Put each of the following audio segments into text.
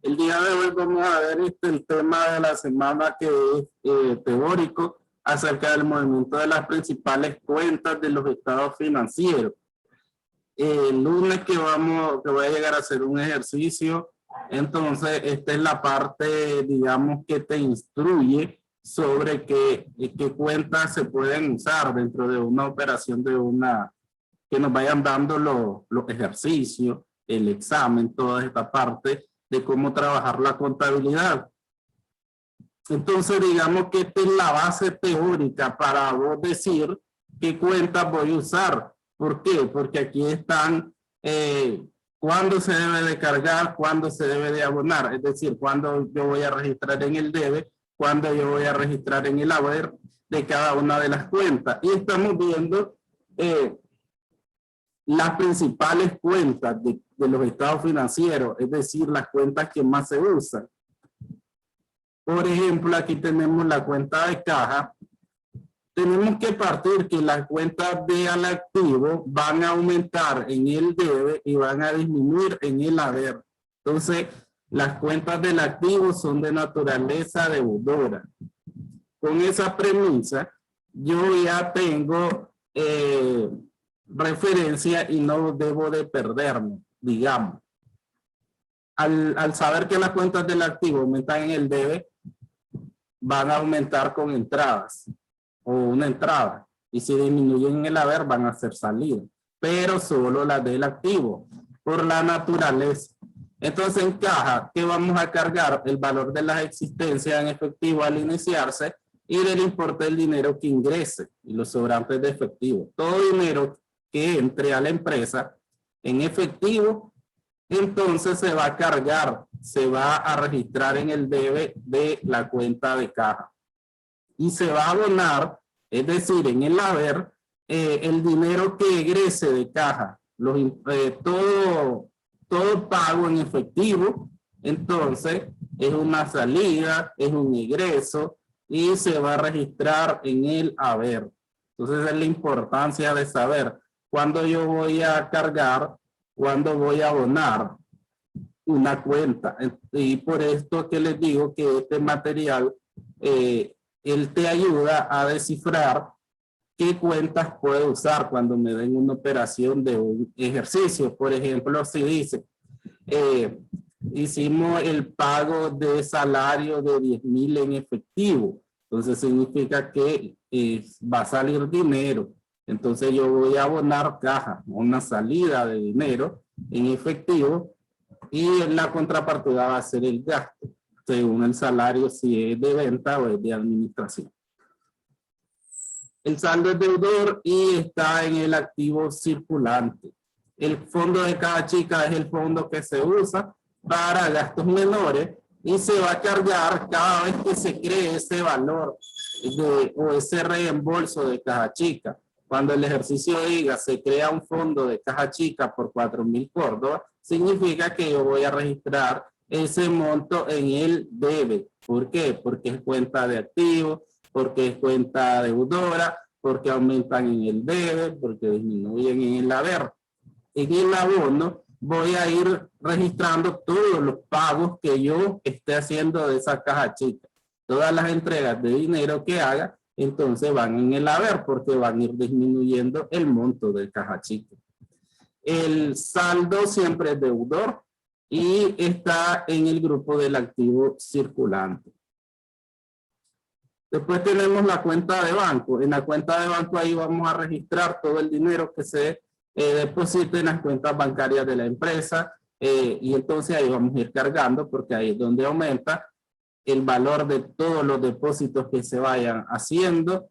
El día de hoy vamos a ver el tema de la semana que es teórico acerca del movimiento de las principales cuentas de los estados financieros. El lunes que voy a llegar a hacer un ejercicio, entonces esta es la parte, digamos, que te instruye sobre qué cuentas se pueden usar dentro de una operación que nos vayan dando los ejercicios, el examen, toda esta parte de cómo trabajar la contabilidad. Entonces, digamos que esta es la base teórica para vos decir qué cuentas voy a usar. ¿Por qué? Porque aquí están cuándo se debe de cargar, cuándo se debe de abonar. Es decir, cuándo yo voy a registrar en el debe, cuándo yo voy a registrar en el haber de cada una de las cuentas. Y estamos viendo las principales cuentas de los estados financieros, es decir, las cuentas que más se usan. Por ejemplo, aquí tenemos la cuenta de caja. Tenemos que partir que las cuentas de al activo van a aumentar en el debe y van a disminuir en el haber. Entonces, las cuentas del activo son de naturaleza deudora. Con esa premisa, yo ya tengo referencia y no debo de perderme, digamos. Al saber que las cuentas del activo aumentan en el debe, van a aumentar con entradas o una entrada. Y si disminuyen en el haber, van a hacer salida. Pero solo las del activo, por la naturaleza. Entonces, en caja, ¿qué vamos a cargar? El valor de las existencias en efectivo al iniciarse y del importe del dinero que ingrese y los sobrantes de efectivo. Todo dinero que entre a la empresa en efectivo, entonces se va a cargar, se va a registrar en el debe de la cuenta de caja. Y se va a abonar, es decir, en el haber, el dinero que egrese de caja, todo pago en efectivo, entonces es una salida, es un ingreso y se va a registrar en el haber. Entonces es la importancia de saber cuándo yo voy a cargar, cuándo voy a abonar una cuenta. Y por esto que les digo que este material él te ayuda a descifrar qué cuentas puedo usar cuando me den una operación de un ejercicio. Por ejemplo, si dice, hicimos el pago de salario de 10,000 en efectivo. Entonces significa que va a salir dinero. Entonces yo voy a abonar caja, una salida de dinero en efectivo y en la contrapartida va a ser el gasto, según el salario, si es de venta o es de administración. El saldo es deudor y está en el activo circulante. El fondo de caja chica es el fondo que se usa para gastos menores y se va a cargar cada vez que se cree ese valor o ese reembolso de caja chica. Cuando el ejercicio diga se crea un fondo de caja chica por 4,000 Córdoba, significa que yo voy a registrar ese monto en el debe. ¿Por qué? Porque es cuenta de activos, porque es cuenta deudora, porque aumentan en el debe, porque disminuyen en el haber. En el abono voy a ir registrando todos los pagos que yo esté haciendo de esa caja chica. Todas las entregas de dinero que haga, entonces van en el haber porque van a ir disminuyendo el monto de caja chica. El saldo siempre es deudor y está en el grupo del activo circulante. Después tenemos la cuenta de banco. En la cuenta de banco ahí vamos a registrar todo el dinero que se deposita en las cuentas bancarias de la empresa y entonces ahí vamos a ir cargando porque ahí es donde aumenta el valor de todos los depósitos que se vayan haciendo.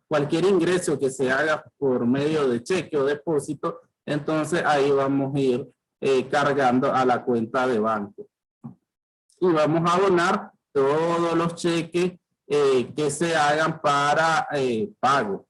Cualquier ingreso que se haga por medio de cheque o depósito, entonces ahí vamos a ir cargando a la cuenta de banco. Y vamos a abonar todos los cheques que se hagan para pago.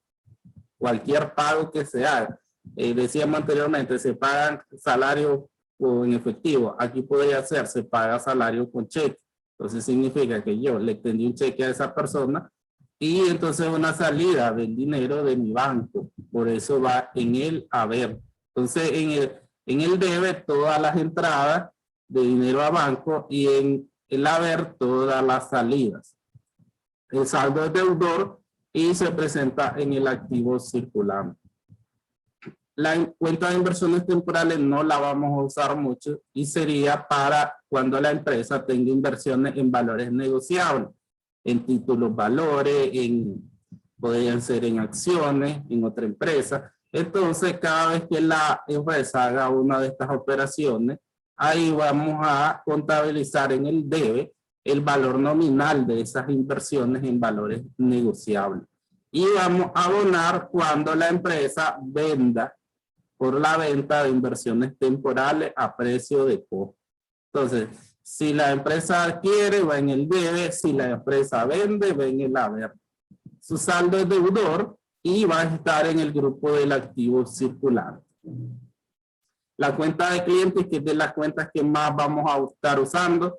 Cualquier pago que se haga. Decíamos anteriormente, se pagan salarios en efectivo. Aquí podría ser, se paga salario con cheque. Entonces significa que yo le extendí un cheque a esa persona y entonces una salida del dinero de mi banco. Por eso va en el haber. Entonces en el debe todas las entradas de dinero a banco y en el haber todas las salidas. El saldo es deudor y se presenta en el activo circulante. La cuenta de inversiones temporales no la vamos a usar mucho y sería para cuando la empresa tenga inversiones en valores negociables, en títulos valores, podrían ser en acciones, en otra empresa. Entonces, cada vez que la empresa haga una de estas operaciones, ahí vamos a contabilizar en el debe el valor nominal de esas inversiones en valores negociables. Y vamos a abonar cuando la empresa venda por la venta de inversiones temporales a precio de costo. Entonces, si la empresa adquiere, va en el debe. Si la empresa vende, va en el haber. Su saldo es deudor y va a estar en el grupo del activo circulante. La cuenta de clientes, que es de las cuentas que más vamos a estar usando,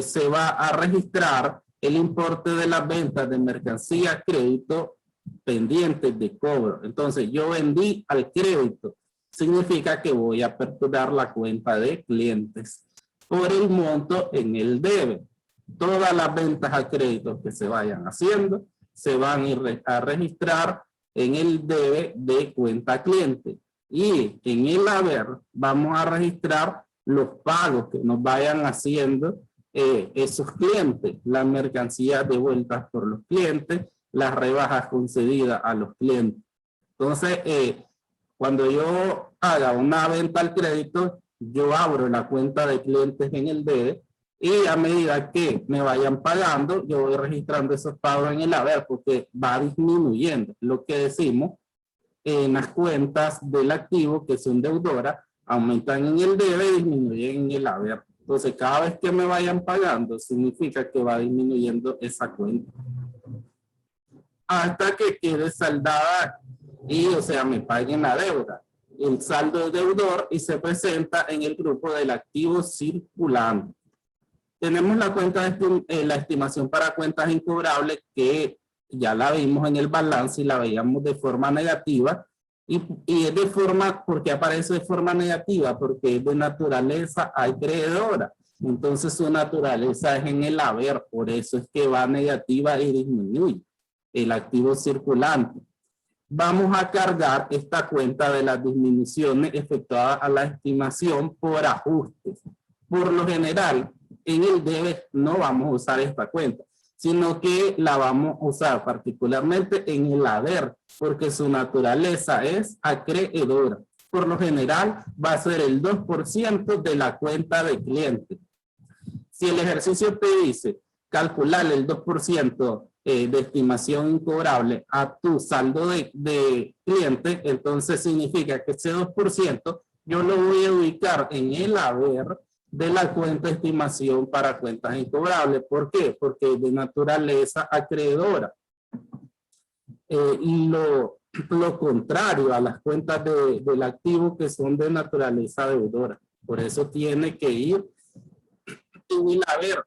se va a registrar el importe de las ventas de mercancía, crédito, pendientes de cobro. Entonces, yo vendí al crédito. Significa que voy a aperturar la cuenta de clientes por el monto en el debe. Todas las ventas a crédito que se vayan haciendo se van a registrar en el debe de cuenta cliente. Y en el haber vamos a registrar los pagos que nos vayan haciendo esos clientes, las mercancías devueltas por los clientes, las rebajas concedidas a los clientes. Entonces, cuando yo haga una venta al crédito, yo abro la cuenta de clientes en el debe y a medida que me vayan pagando, yo voy registrando esos pagos en el haber porque va disminuyendo. Lo que decimos en las cuentas del activo que son deudoras, aumentan en el debe y disminuyen en el haber. Entonces, cada vez que me vayan pagando, significa que va disminuyendo esa cuenta. Hasta que quede saldada y, o sea, me paguen la deuda. El saldo es deudor y se presenta en el grupo del activo circulante. Tenemos la cuenta de la estimación para cuentas incobrables, que ya la vimos en el balance y la veíamos de forma negativa. Y es de forma, ¿por qué aparece de forma negativa? Porque es de naturaleza acreedora. Entonces su naturaleza es en el haber, por eso es que va negativa y disminuye el activo circulante. Vamos a cargar esta cuenta de las disminuciones efectuadas a la estimación por ajustes. Por lo general, en el debe no vamos a usar esta cuenta, sino que la vamos a usar particularmente en el haber, porque su naturaleza es acreedora. Por lo general, va a ser el 2% de la cuenta de cliente. Si el ejercicio te dice calcular el 2% de estimación incobrable a tu saldo de cliente, entonces significa que ese 2% yo lo voy a ubicar en el haber de la cuenta de estimación para cuentas incobrables. ¿Por qué? Porque es de naturaleza acreedora. Y lo contrario a las cuentas del activo que son de naturaleza deudora. Por eso tiene que ir en el haber.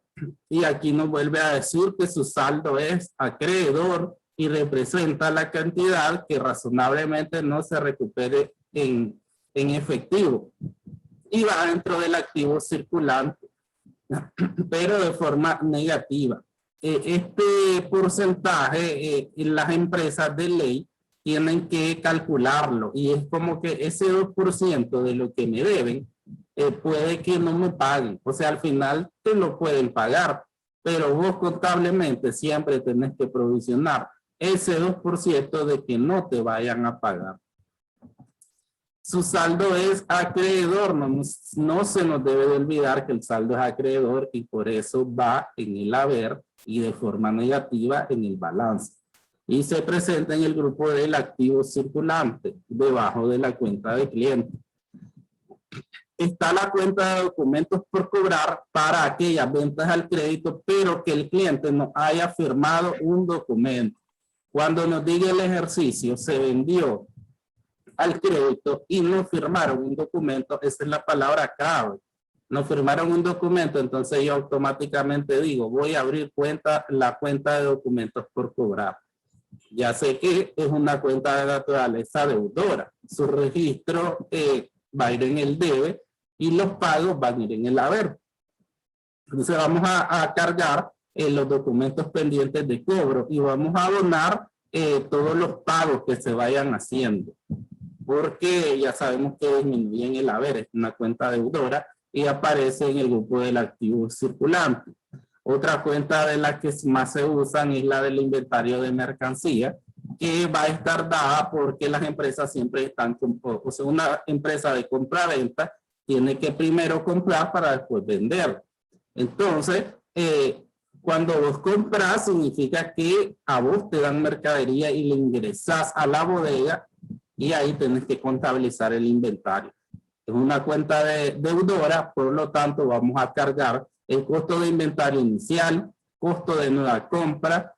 Y aquí nos vuelve a decir que su saldo es acreedor y representa la cantidad que razonablemente no se recupere en efectivo. Y va dentro del activo circulante, pero de forma negativa. Este porcentaje las empresas de ley tienen que calcularlo y es como que ese 2% de lo que me deben puede que no me paguen. O sea, al final te lo pueden pagar, pero vos contablemente siempre tenés que provisionar ese 2% de que no te vayan a pagar. Su saldo es acreedor, no se nos debe de olvidar que el saldo es acreedor y por eso va en el haber y de forma negativa en el balance. Y se presenta en el grupo del activo circulante, debajo de la cuenta de cliente. Está la cuenta de documentos por cobrar para aquellas ventas al crédito, pero que el cliente no haya firmado un documento. Cuando nos diga el ejercicio, se vendió al crédito y no firmaron un documento, esa es la palabra clave. No firmaron un documento, entonces yo automáticamente digo, voy a abrir la cuenta de documentos por cobrar. Ya sé que es una cuenta de naturaleza deudora. Su registro va a ir en el debe y los pagos van a ir en el haber. Entonces vamos a cargar los documentos pendientes de cobro y vamos a abonar todos los pagos que se vayan haciendo. Porque ya sabemos que disminuyen el haber, es una cuenta deudora y aparece en el grupo del activo circulante. Otra cuenta de las que más se usan es la del inventario de mercancía, que va a estar dada porque las empresas siempre están, o sea, una empresa de compra-venta tiene que primero comprar para después vender. Entonces, cuando vos compras, significa que a vos te dan mercadería y le ingresás a la bodega y ahí tenés que contabilizar el inventario. Es una cuenta deudora, por lo tanto vamos a cargar el costo de inventario inicial, costo de nueva compra,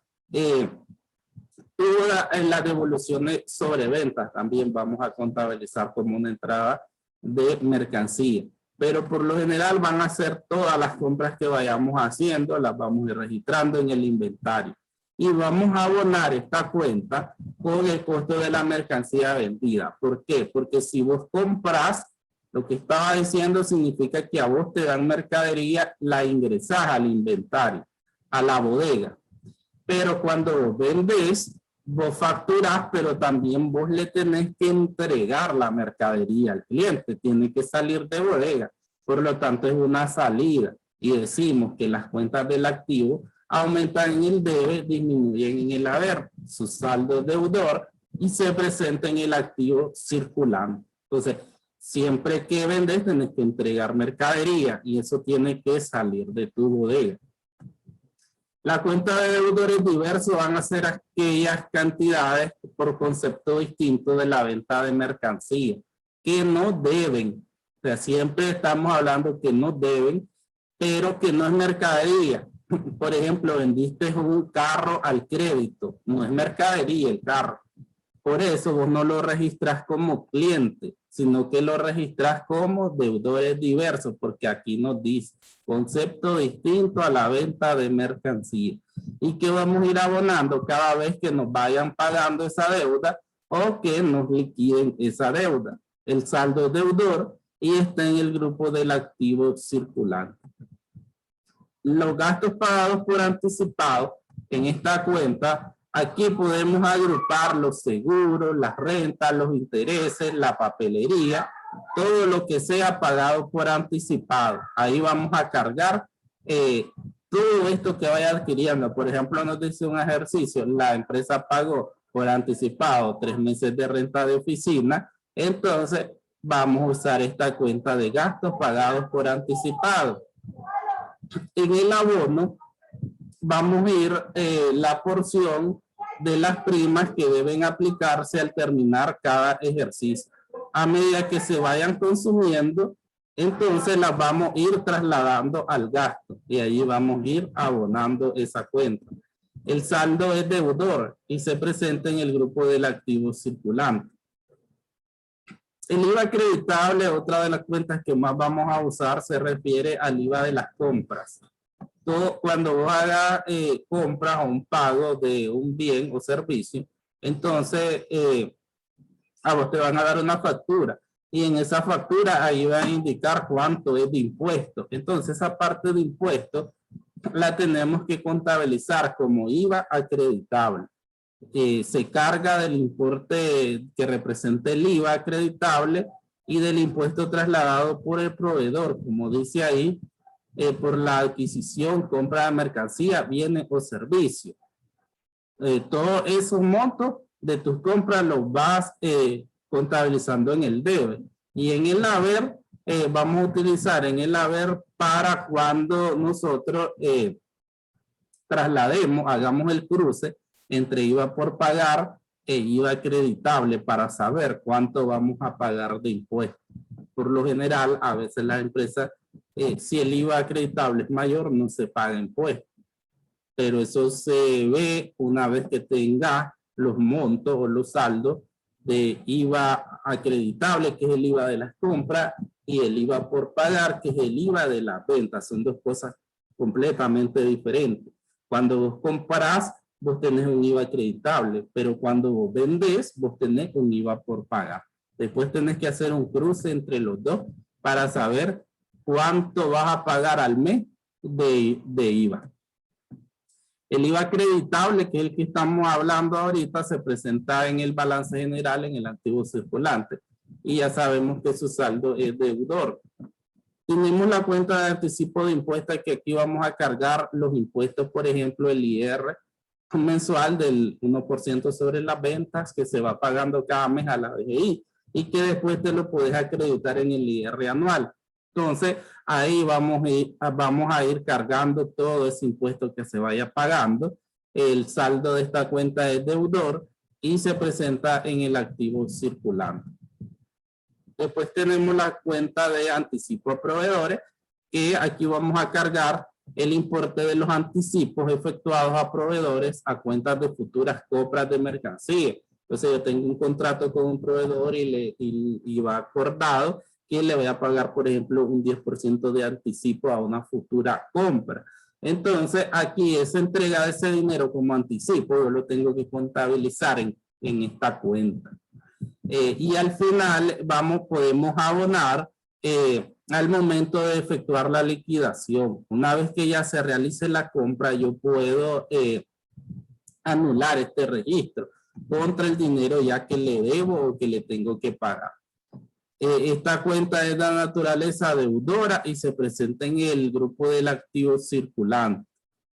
todas las devoluciones sobre ventas también vamos a contabilizar como una entrada de mercancía. Pero por lo general van a ser todas las compras que vayamos haciendo, las vamos a ir registrando en el inventario. Y vamos a abonar esta cuenta con el costo de la mercancía vendida. ¿Por qué? Porque si vos compras, lo que estaba diciendo significa que a vos te dan mercadería, la ingresás al inventario, a la bodega. Pero cuando vos vendés, vos facturás, pero también vos le tenés que entregar la mercadería al cliente, tiene que salir de bodega. Por lo tanto, es una salida. Y decimos que las cuentas del activo aumentan en el debe, disminuyen en el haber, su saldo deudor, y se presenta en el activo circulante. Entonces, siempre que vendes, tenés que entregar mercadería y eso tiene que salir de tu bodega. La cuenta de deudores diversos van a ser aquellas cantidades por concepto distinto de la venta de mercancía que no deben. O sea, siempre estamos hablando que no deben, pero que no es mercadería. Por ejemplo, vendiste un carro al crédito, no es mercadería el carro. Por eso vos no lo registras como cliente, sino que lo registras como deudores diversos, porque aquí nos dice concepto distinto a la venta de mercancía. Y que vamos a ir abonando cada vez que nos vayan pagando esa deuda o que nos liquiden esa deuda. El saldo deudor y está en el grupo del activo circulante. Los gastos pagados por anticipado en esta cuenta, aquí podemos agrupar los seguros, las rentas, los intereses, la papelería, todo lo que sea pagado por anticipado. Ahí vamos a cargar todo esto que vaya adquiriendo. Por ejemplo, nos dice un ejercicio, la empresa pagó por anticipado 3 meses de renta de oficina, entonces vamos a usar esta cuenta de gastos pagados por anticipado. En el abono vamos a ir la porción de las primas que deben aplicarse al terminar cada ejercicio. A medida que se vayan consumiendo, entonces las vamos a ir trasladando al gasto y ahí vamos a ir abonando esa cuenta. El saldo es deudor y se presenta en el grupo del activo circulante. El IVA acreditable, otra de las cuentas que más vamos a usar, se refiere al IVA de las compras. Todo, cuando vos hagas compras o un pago de un bien o servicio, entonces a vos te van a dar una factura y en esa factura ahí va a indicar cuánto es de impuesto. Entonces esa parte de impuestos la tenemos que contabilizar como IVA acreditable. Se carga del importe que representa el IVA acreditable y del impuesto trasladado por el proveedor, como dice ahí, por la adquisición, compra de mercancía, bienes o servicios. Todos esos montos de tus compras los vas contabilizando en el debe. Y en el haber, vamos a utilizar en el haber para cuando nosotros traslademos, hagamos el cruce entre IVA por pagar e IVA acreditable para saber cuánto vamos a pagar de impuestos. Por lo general, a veces las empresas, si el IVA acreditable es mayor, no se paga impuestos. Pero eso se ve una vez que tenga los montos o los saldos de IVA acreditable, que es el IVA de las compras, y el IVA por pagar, que es el IVA de las ventas. Son dos cosas completamente diferentes. Cuando vos comprás, vos tenés un IVA acreditable, pero cuando vos vendés, vos tenés un IVA por pagar. Después tenés que hacer un cruce entre los dos para saber cuánto vas a pagar al mes de IVA. El IVA acreditable, que es el que estamos hablando ahorita, se presenta en el balance general en el activo circulante. Y ya sabemos que su saldo es deudor. Tenemos la cuenta de anticipo de impuestos, que aquí vamos a cargar los impuestos, por ejemplo, el IR mensual del 1% sobre las ventas, que se va pagando cada mes a la DGI y que después te lo puedes acreditar en el IR anual. Entonces, ahí vamos a ir cargando todo ese impuesto que se vaya pagando. El saldo de esta cuenta es deudor y se presenta en el activo circulante. Después tenemos la cuenta de anticipo a proveedores, que aquí vamos a cargar el importe de los anticipos efectuados a proveedores a cuentas de futuras compras de mercancía. Entonces yo tengo un contrato con un proveedor y va acordado que le voy a pagar, por ejemplo, un 10% de anticipo a una futura compra. Entonces aquí esa entrega de ese dinero como anticipo yo lo tengo que contabilizar en esta cuenta. Y al final podemos abonar al momento de efectuar la liquidación. Una vez que ya se realice la compra, yo puedo anular este registro contra el dinero ya que le debo o que le tengo que pagar. Esta cuenta es de naturaleza deudora y se presenta en el grupo del activo circulante.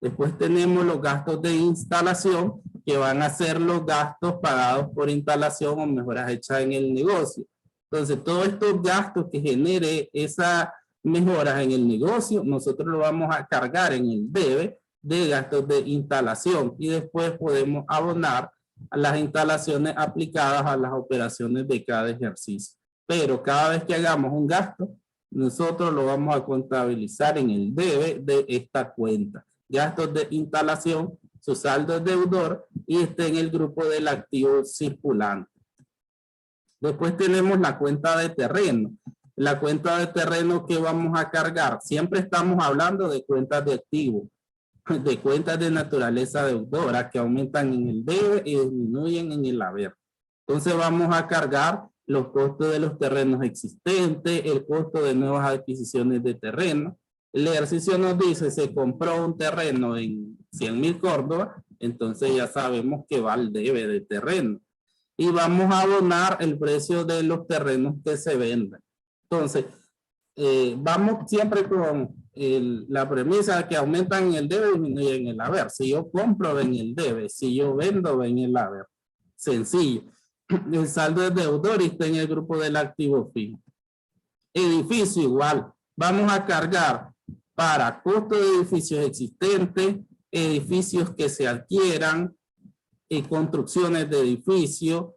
Después tenemos los gastos de instalación, que van a ser los gastos pagados por instalación o mejoras hechas en el negocio. Entonces, todos estos gastos que genere esas mejoras en el negocio, nosotros lo vamos a cargar en el debe de gastos de instalación y después podemos abonar a las instalaciones aplicadas a las operaciones de cada ejercicio. Pero cada vez que hagamos un gasto, nosotros lo vamos a contabilizar en el debe de esta cuenta. Gastos de instalación, su saldo es deudor y está en el grupo del activo circulante. Después tenemos la cuenta de terreno. La cuenta de terreno que vamos a cargar. Siempre estamos hablando de cuentas de activo, de cuentas de naturaleza deudora que aumentan en el debe y disminuyen en el haber. Entonces vamos a cargar los costos de los terrenos existentes, el costo de nuevas adquisiciones de terreno. El ejercicio nos dice, se compró un terreno en 100,000 Córdoba, entonces ya sabemos que va al debe de terreno. Y vamos a abonar el precio de los terrenos que se vendan. Entonces, vamos siempre con la premisa de que aumentan en el debe y disminuyen en el haber. Si yo compro, ven el debe. Si yo vendo, ven el haber. Sencillo. El saldo es deudor y está en el grupo del activo fijo. Edificio igual. Vamos a cargar para costos de edificios existentes, edificios que se adquieran, construcciones de edificios,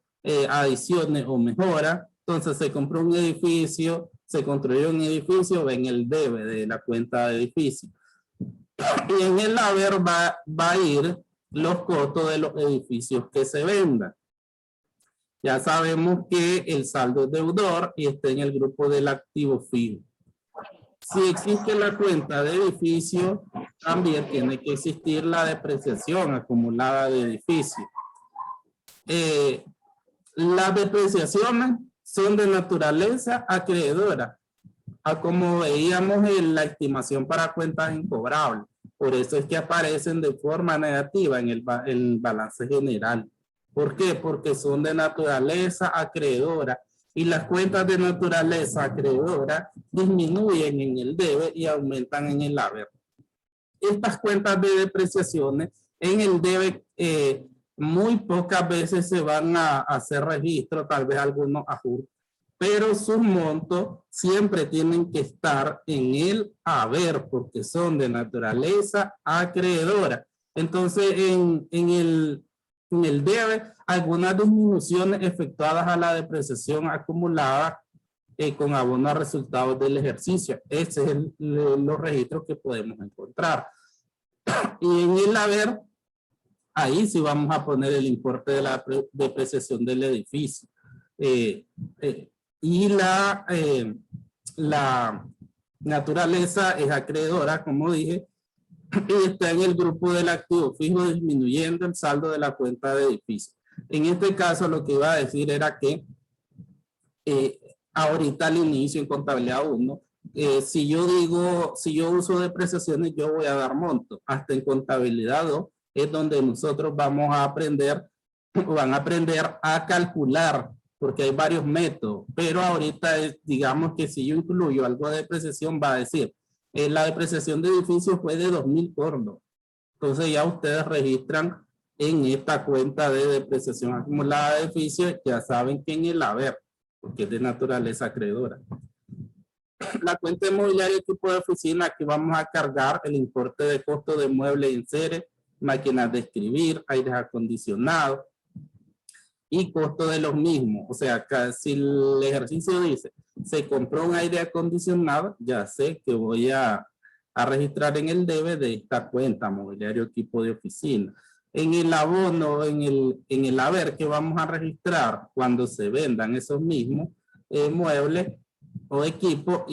adiciones o mejoras. Entonces se compró un edificio, se construyó un edificio, ven el debe de la cuenta de edificio. Y en el haber va a ir los costos de los edificios que se vendan. Ya sabemos que el saldo es deudor y está en el grupo del activo fijo. Si existe la cuenta de edificio, también tiene que existir la depreciación acumulada de edificio. Las depreciaciones son de naturaleza acreedora, como veíamos en la estimación para cuentas incobrables. Por eso es que aparecen de forma negativa en el balance general. ¿Por qué? Porque son de naturaleza acreedora y las cuentas de naturaleza acreedora disminuyen en el debe y aumentan en el haber. Estas cuentas de depreciaciones en el debe muy pocas veces se van a hacer registro, tal vez algunos ajustes, pero sus montos siempre tienen que estar en el haber porque son de naturaleza acreedora. Entonces en el debe, algunas disminuciones efectuadas a la depreciación acumulada con abono a resultados del ejercicio. Ese es los registros que podemos encontrar. Y en el haber, ahí sí vamos a poner el importe de la depreciación del edificio. Y la naturaleza es acreedora, como dije, y está en el grupo del activo fijo disminuyendo el saldo de la cuenta de edificio. En este caso lo que iba a decir era que ahorita al inicio en contabilidad 1 Si yo uso depreciaciones, yo voy a dar monto. Hasta en contabilidad 2 es donde nosotros vamos a aprender, van a aprender a calcular, porque hay varios métodos, pero ahorita digamos que si yo incluyo algo de depreciación, va a decir, la depreciación de edificios fue de 2.000 córdobas. Entonces ya ustedes registran en esta cuenta de depreciación acumulada de edificios, ya saben que en el haber, porque es de naturaleza acreedora. La cuenta inmobiliaria de tipo de oficina, aquí vamos a cargar el importe de costo de muebles y enseres, máquinas de escribir, aires acondicionados y costo de los mismos. O sea, si el ejercicio dice, se compró un aire acondicionado, ya sé que voy a registrar en el debe de esta cuenta, mobiliario equipo de oficina. En el abono, en el haber que vamos a registrar cuando se vendan esos mismos muebles o equipo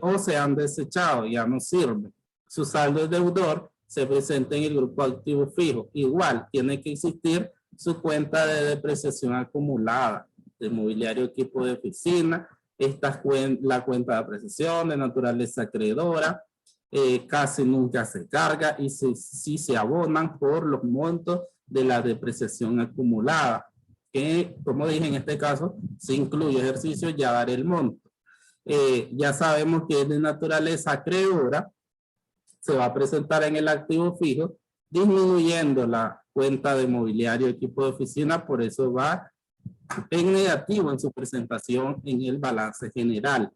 o se han desechado, ya no sirve. Su saldo de deudor se presenta en el grupo activo fijo. Igual, tiene que existir su cuenta de depreciación acumulada de mobiliario equipo de oficina, la cuenta de apreciación de naturaleza acreedora, casi nunca se carga y si se abonan por los montos de la depreciación acumulada, que como dije en este caso, si incluye ejercicio, ya daré el monto. Ya sabemos que es de naturaleza acreedora, se va a presentar en el activo fijo, disminuyendo la cuenta de mobiliario equipo de oficina, por eso va en negativo en su presentación en el balance general.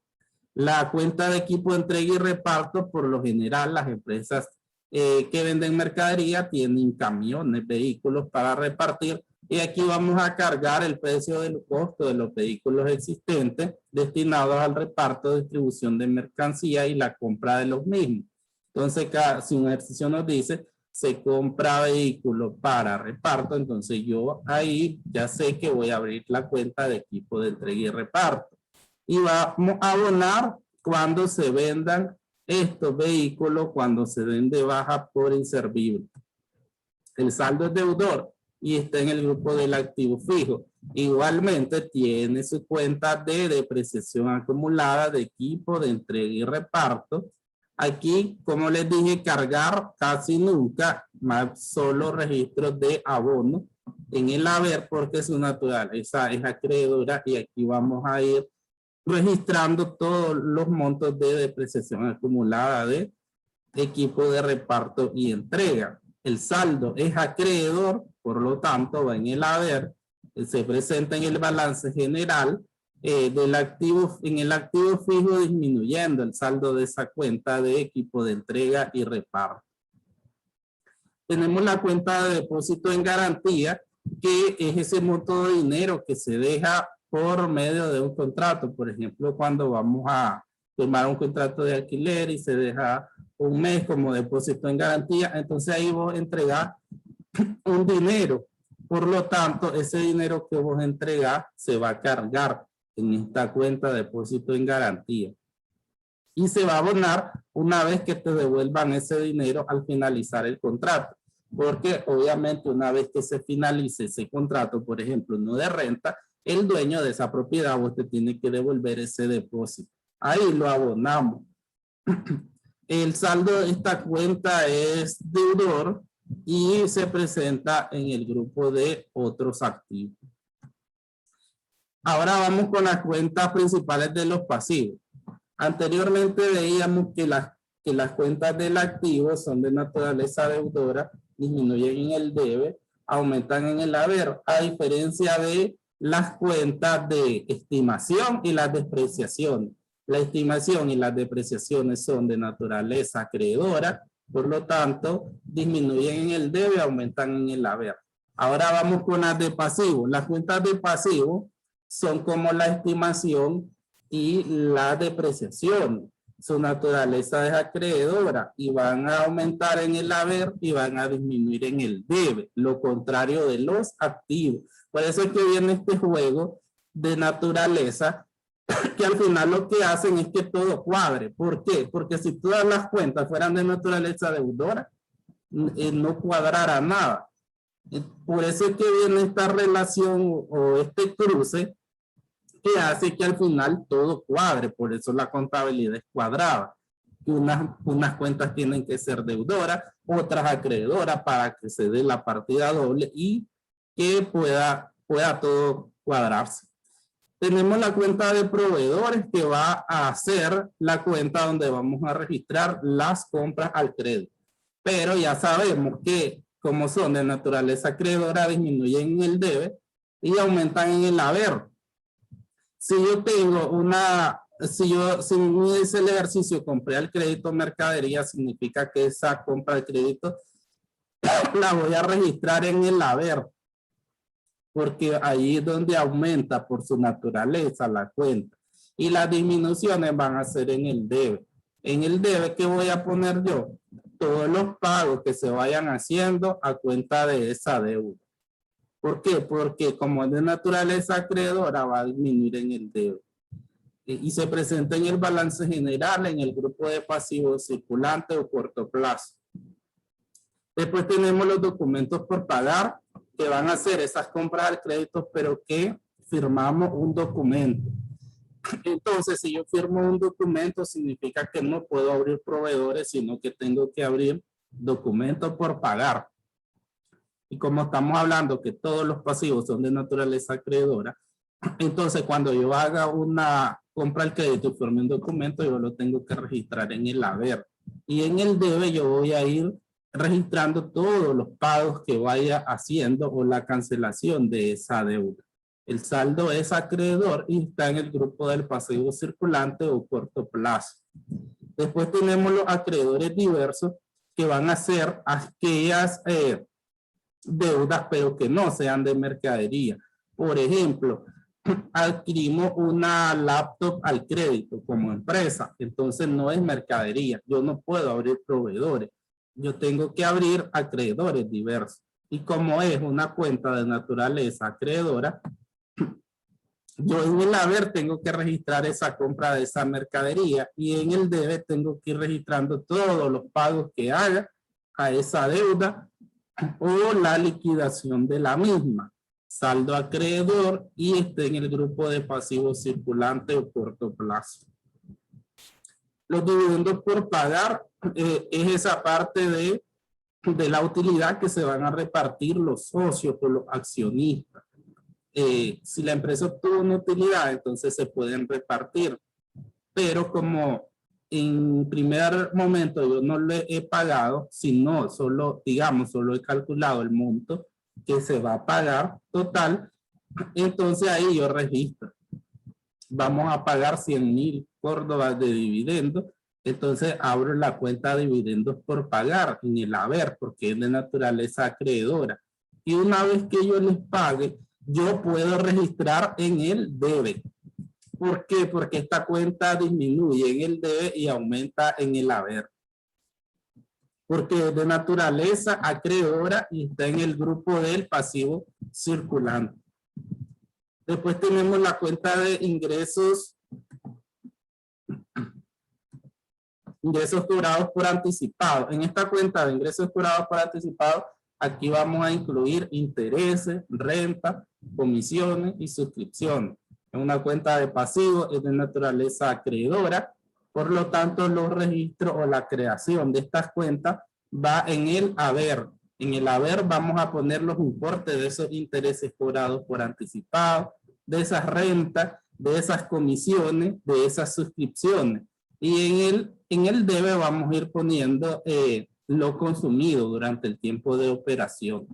La cuenta de equipo de entrega y reparto, por lo general, las empresas que venden mercadería tienen camiones, vehículos para repartir. Y aquí vamos a cargar el precio del costo de los vehículos existentes destinados al reparto, distribución de mercancía y la compra de los mismos. Entonces, si un ejercicio nos dice, se compra vehículos para reparto, entonces yo ahí ya sé que voy a abrir la cuenta de equipo de entrega y reparto. Y vamos a abonar cuando se vendan estos vehículos, cuando se den de baja por inservible. El saldo es deudor y está en el grupo del activo fijo. Igualmente tiene su cuenta de depreciación acumulada de equipo de entrega y reparto. Aquí, como les dije, cargar casi nunca, más solo registros de abono en el haber, porque su naturaleza es acreedora y aquí vamos a ir registrando todos los montos de depreciación acumulada de equipo de reparto y entrega. El saldo es acreedor, por lo tanto va en el haber, se presenta en el balance general del activo, en el activo fijo, disminuyendo el saldo de esa cuenta de equipo de entrega y reparto. Tenemos la cuenta de depósito en garantía, que es ese monto de dinero que se deja por medio de un contrato. Por ejemplo, cuando vamos a firmar un contrato de alquiler y se deja un mes como depósito en garantía, entonces ahí vos entregás un dinero. Por lo tanto, ese dinero que vos entregás se va a cargar en esta cuenta de depósito en garantía. Y se va a abonar una vez que te devuelvan ese dinero al finalizar el contrato. Porque obviamente una vez que se finalice ese contrato, por ejemplo, no de renta, el dueño de esa propiedad vos te tiene que devolver ese depósito. Ahí lo abonamos. El saldo de esta cuenta es deudor y se presenta en el grupo de otros activos. Ahora vamos con las cuentas principales de los pasivos. Anteriormente veíamos que las cuentas del activo son de naturaleza deudora, disminuyen en el debe, aumentan en el haber, a diferencia de las cuentas de estimación y las depreciaciones. La estimación y las depreciaciones son de naturaleza acreedora, por lo tanto, disminuyen en el debe, aumentan en el haber. Ahora vamos con las de pasivo. Las cuentas de pasivo son como la estimación y la depreciación. Su naturaleza es acreedora y van a aumentar en el haber y van a disminuir en el debe, lo contrario de los activos. Por eso es que viene este juego de naturaleza, que al final lo que hacen es que todo cuadre. ¿Por qué? Porque si todas las cuentas fueran de naturaleza deudora, no cuadrará nada. Por eso es que viene esta relación o este cruce, que hace que al final todo cuadre. Por eso la contabilidad es cuadrada. Unas cuentas tienen que ser deudoras, otras acreedoras para que se dé la partida doble y que pueda todo cuadrarse. Tenemos la cuenta de proveedores, que va a ser la cuenta donde vamos a registrar las compras al crédito. Pero ya sabemos que como son de naturaleza acreedora, disminuyen en el debe y aumentan en el haber. Si yo tengo si me dice el ejercicio compré al crédito mercadería, significa que esa compra de crédito la voy a registrar en el haber, porque ahí es donde aumenta por su naturaleza la cuenta. Y las disminuciones van a ser en el debe. En el debe, ¿qué voy a poner yo? Todos los pagos que se vayan haciendo a cuenta de esa deuda. ¿Por qué? Porque como es de naturaleza acreedora, va a disminuir en el debe. Y se presenta en el balance general, en el grupo de pasivos circulante o corto plazo. Después tenemos los documentos por pagar, que van a ser esas compras al crédito, pero que firmamos un documento. Entonces, si yo firmo un documento, significa que no puedo abrir proveedores, sino que tengo que abrir documentos por pagar. Y como estamos hablando que todos los pasivos son de naturaleza acreedora, entonces cuando yo haga una compra al crédito y firme un documento, yo lo tengo que registrar en el haber. Y en el debe yo voy a ir registrando todos los pagos que vaya haciendo o la cancelación de esa deuda. El saldo es acreedor y está en el grupo del pasivo circulante o corto plazo. Después tenemos los acreedores diversos, que van a ser aquellas deudas, pero que no sean de mercadería. Por ejemplo, adquirimos una laptop al crédito como empresa, entonces no es mercadería. Yo no puedo abrir proveedores. Yo tengo que abrir acreedores diversos. Y como es una cuenta de naturaleza acreedora, yo en el haber tengo que registrar esa compra de esa mercadería y en el debe tengo que ir registrando todos los pagos que haga a esa deuda o la liquidación de la misma. Saldo acreedor y esté en el grupo de pasivos circulante o corto plazo. Los dividendos por pagar es esa parte de la utilidad que se van a repartir los socios o los accionistas. Si la empresa obtuvo una utilidad, entonces se pueden repartir. Pero como en primer momento yo no le he pagado, sino solo, digamos, solo he calculado el monto que se va a pagar total, entonces ahí yo registro. Vamos a pagar 100,000 córdobas de dividendos, entonces abro la cuenta de dividendos por pagar en el haber, porque es de naturaleza acreedora. Y una vez que yo les pague, yo puedo registrar en el debe. ¿Por qué? Porque esta cuenta disminuye en el debe y aumenta en el haber. Porque es de naturaleza acreedora y está en el grupo del pasivo circulante. Después tenemos la cuenta de ingresos cobrados por anticipado. En esta cuenta de ingresos cobrados por anticipado, aquí vamos a incluir intereses, renta, comisiones y suscripciones. En una cuenta de pasivo es de naturaleza acreedora, por lo tanto los registros o la creación de estas cuentas va en el haber. En el haber vamos a poner los importes de esos intereses cobrados por anticipado, de esas rentas, de esas comisiones, de esas suscripciones. Y en el debe vamos a ir poniendo lo consumido durante el tiempo de operación.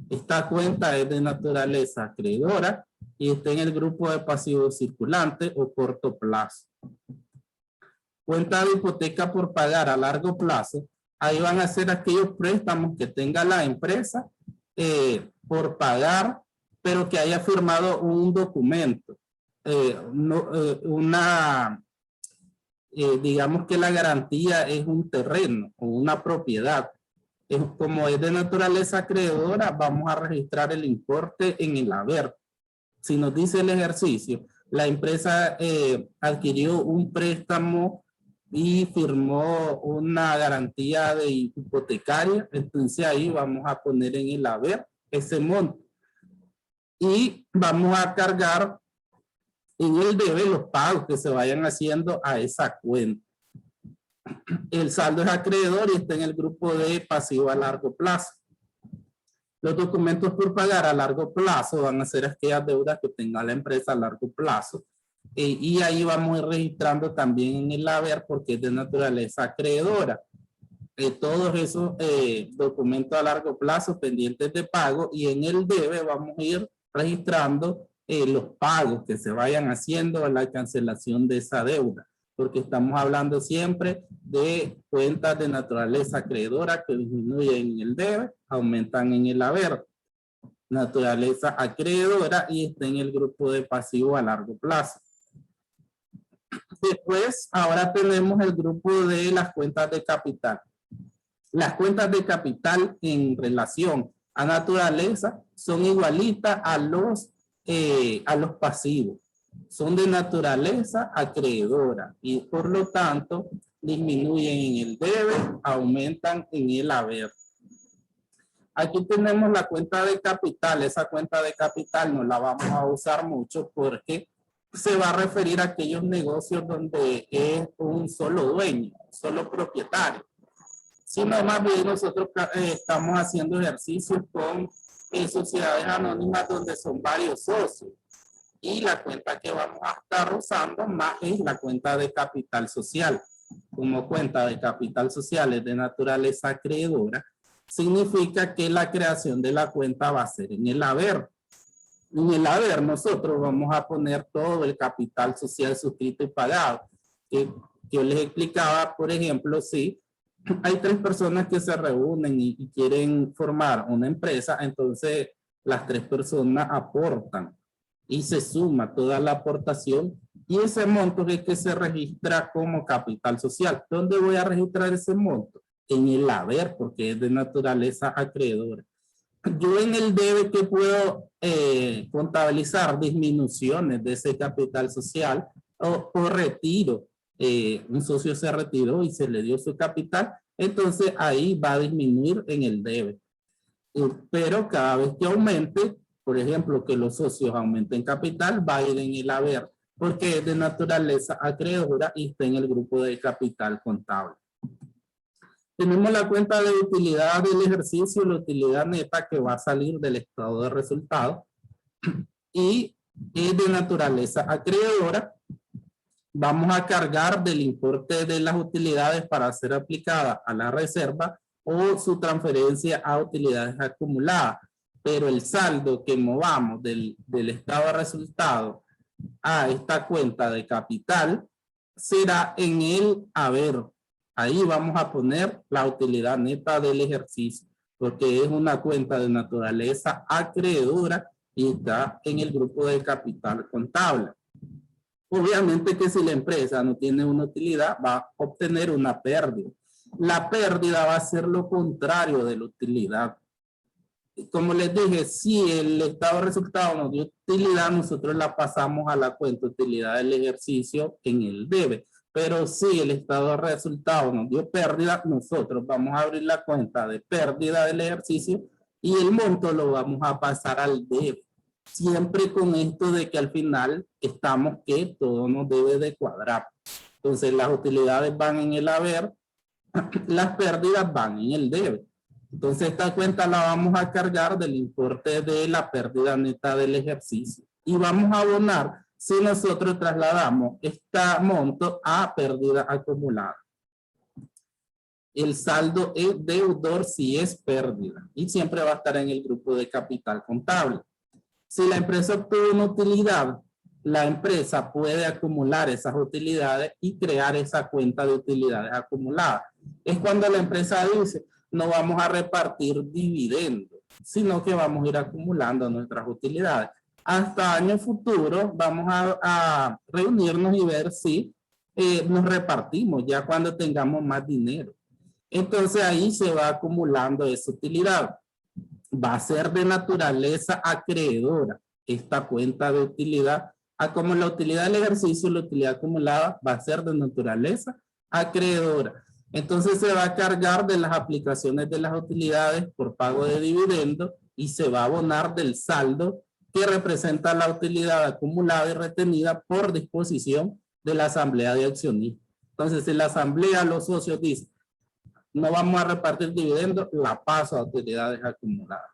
Esta cuenta es de naturaleza acreedora y está en el grupo de pasivos circulantes o corto plazo. Cuenta de hipoteca por pagar a largo plazo. Ahí van a ser aquellos préstamos que tenga la empresa por pagar, pero que haya firmado un documento. Digamos que la garantía es un terreno o una propiedad. Como es de naturaleza acreedora, vamos a registrar el importe en el haber. Si nos dice el ejercicio, la empresa adquirió un préstamo y firmó una garantía de hipotecaria, entonces ahí vamos a poner en el haber ese monto. Y vamos a cargar en el debe los pagos que se vayan haciendo a esa cuenta. El saldo es acreedor y está en el grupo de pasivo a largo plazo. Los documentos por pagar a largo plazo van a ser aquellas deudas que tenga la empresa a largo plazo. Y ahí vamos a ir registrando también en el haber porque es de naturaleza acreedora. Todos esos documentos a largo plazo pendientes de pago, y en el debe vamos a ir registrando los pagos que se vayan haciendo a la cancelación de esa deuda, porque estamos hablando siempre de cuentas de naturaleza acreedora que disminuyen en el debe, aumentan en el haber. Naturaleza acreedora y está en el grupo de pasivo a largo plazo. Después, ahora tenemos el grupo de las cuentas de capital. Las cuentas de capital en relación a naturaleza son igualitas a los pasivos. Son de naturaleza acreedora y por lo tanto disminuyen en el debe, aumentan en el haber. Aquí tenemos la cuenta de capital. Esa cuenta de capital no la vamos a usar mucho porque se va a referir a aquellos negocios donde es un solo dueño, solo propietario. Sino más bien nosotros estamos haciendo ejercicios con sociedades anónimas donde son varios socios. Y la cuenta que vamos a estar usando más es la cuenta de capital social. Como cuenta de capital social es de naturaleza acreedora, significa que la creación de la cuenta va a ser en el haber. En el haber nosotros vamos a poner todo el capital social suscrito y pagado. Yo les explicaba, por ejemplo, si hay 3 personas que se reúnen y quieren formar una empresa, entonces las 3 personas aportan y se suma toda la aportación y ese monto es que se registra como capital social. ¿Dónde voy a registrar ese monto? En el haber, porque es de naturaleza acreedora. Yo en el debe que puedo contabilizar disminuciones de ese capital social o retiro. Un socio se retiró y se le dio su capital, entonces ahí va a disminuir en el debe. Pero cada vez que aumente, por ejemplo, que los socios aumenten capital, va a ir en el haber, porque es de naturaleza acreedora y está en el grupo de capital contable. Tenemos la cuenta de utilidad del ejercicio, la utilidad neta que va a salir del estado de resultado y es de naturaleza acreedora. Vamos a cargar del importe de las utilidades para ser aplicada a la reserva o su transferencia a utilidades acumuladas. Pero el saldo que movamos del estado de resultado a esta cuenta de capital será en el haber. Ahí vamos a poner la utilidad neta del ejercicio, porque es una cuenta de naturaleza acreedora y está en el grupo de capital contable. Obviamente que si la empresa no tiene una utilidad, va a obtener una pérdida. La pérdida va a ser lo contrario de la utilidad. Como les dije, si el estado de resultado nos dio utilidad, nosotros la pasamos a la cuenta de utilidad del ejercicio en el debe. Pero si el estado de resultado nos dio pérdida, nosotros vamos a abrir la cuenta de pérdida del ejercicio y el monto lo vamos a pasar al debe. Siempre con esto de que al final estamos que todo nos debe de cuadrar. Entonces las utilidades van en el haber, las pérdidas van en el debe. Entonces esta cuenta la vamos a cargar del importe de la pérdida neta del ejercicio. Y vamos a abonar si nosotros trasladamos este monto a pérdida acumulada. El saldo es deudor si es pérdida y siempre va a estar en el grupo de capital contable. Si la empresa obtuvo una utilidad, la empresa puede acumular esas utilidades y crear esa cuenta de utilidades acumuladas. Es cuando la empresa dice, no vamos a repartir dividendos, sino que vamos a ir acumulando nuestras utilidades. Hasta años futuros vamos a reunirnos y ver si nos repartimos ya cuando tengamos más dinero. Entonces ahí se va acumulando esa utilidad. Va a ser de naturaleza acreedora esta cuenta de utilidad. Como la utilidad del ejercicio, la utilidad acumulada va a ser de naturaleza acreedora. Entonces se va a cargar de las aplicaciones de las utilidades por pago de dividendos y se va a abonar del saldo que representa la utilidad acumulada y retenida por disposición de la asamblea de accionistas. Entonces, si la asamblea, los socios dicen, no vamos a repartir dividendos, la paso a utilidades acumuladas.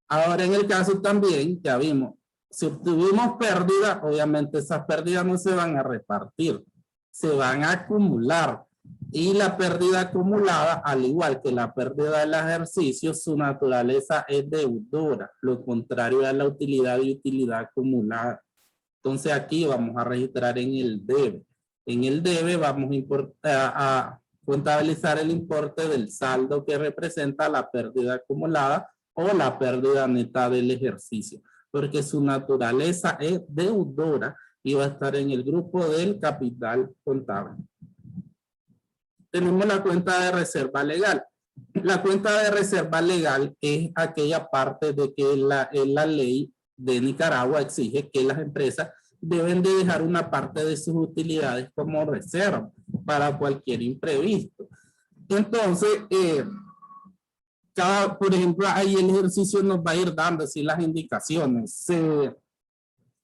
Ahora, en el caso también, ya vimos, si obtuvimos pérdidas, obviamente esas pérdidas no se van a repartir, se van a acumular. Y la pérdida acumulada, al igual que la pérdida del ejercicio, su naturaleza es deudora, lo contrario a la utilidad y utilidad acumulada. Entonces aquí vamos a registrar en el debe. En el debe vamos a contabilizar el importe del saldo que representa la pérdida acumulada o la pérdida neta del ejercicio, porque su naturaleza es deudora y va a estar en el grupo del capital contable. Tenemos la cuenta de reserva legal. La cuenta de reserva legal es aquella parte de que la ley de Nicaragua exige que las empresas deben de dejar una parte de sus utilidades como reserva para cualquier imprevisto. Entonces, por ejemplo, ahí el ejercicio nos va a ir dando así las indicaciones.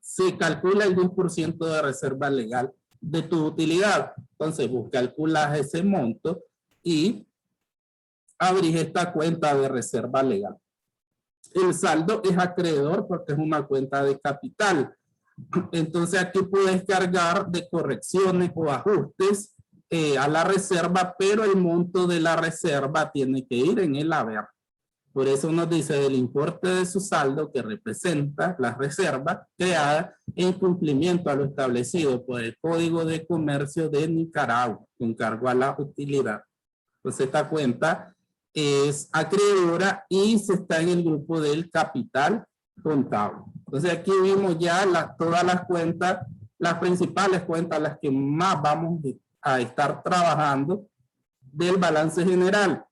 Se calcula el 10% de reserva legal de tu utilidad. Entonces, vos calculas ese monto y abrís esta cuenta de reserva legal. El saldo es acreedor porque es una cuenta de capital. Entonces, aquí puedes cargar de correcciones o ajustes a la reserva, pero el monto de la reserva tiene que ir en el haber. Por eso nos dice del importe de su saldo que representa la reserva creada en cumplimiento a lo establecido por el Código de Comercio de Nicaragua con cargo a la utilidad. Pues esta cuenta es acreedora y se está en el grupo del capital contable. Entonces aquí vimos ya todas las cuentas, las principales cuentas, las que más vamos a estar trabajando del balance general.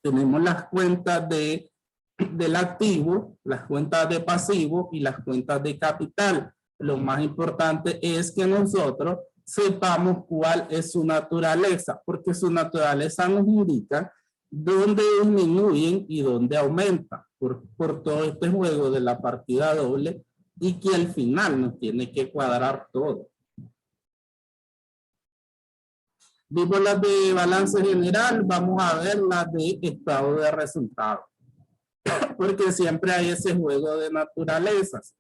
Tenemos las cuentas del activo, las cuentas de pasivo y las cuentas de capital. Lo más importante es que nosotros sepamos cuál es su naturaleza, porque su naturaleza nos indica dónde disminuyen y dónde aumentan por todo este juego de la partida doble y que al final nos tiene que cuadrar todo. Vimos las de balance general, vamos a ver las de estado de resultados. Porque siempre hay ese juego de naturalezas.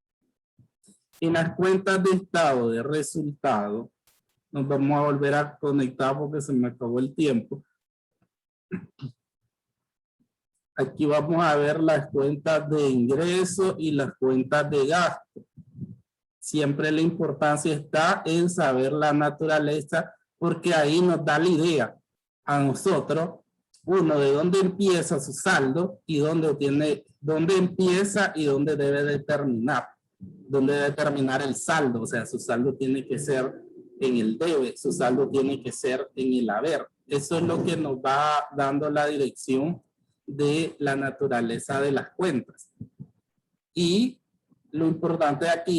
En las cuentas de estado de resultado, nos vamos a volver a conectar porque se me acabó el tiempo. Aquí vamos a ver las cuentas de ingreso y las cuentas de gasto. Siempre la importancia está en saber la naturaleza porque ahí nos da la idea a nosotros, uno, de dónde empieza su saldo y dónde empieza y dónde debe determinar. Dónde debe determinar el saldo, o sea, su saldo tiene que ser en el debe, su saldo tiene que ser en el haber. Eso es lo que nos va dando la dirección de la naturaleza de las cuentas. Y lo importante aquí